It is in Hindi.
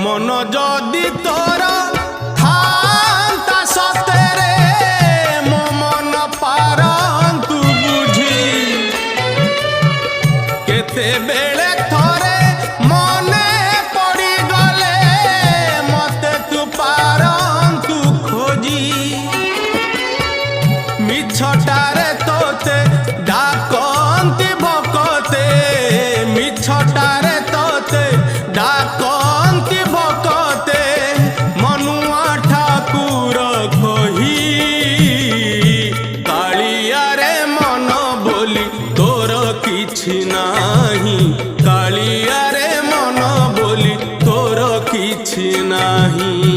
मन जदि तोर थांता सतेरे मो मन पारंतु बुझी केते बेले थोरे मने पड़ी गले मते तू पारंतु खोजी मिछटारे तोते डाकंती भकते मिछटारे तोते डाकंती भकते मनुआ ठाकुर कही कालिया रे मन बोली तोर किछि नाही कालिया रे मन बोली तोर किछि नाही।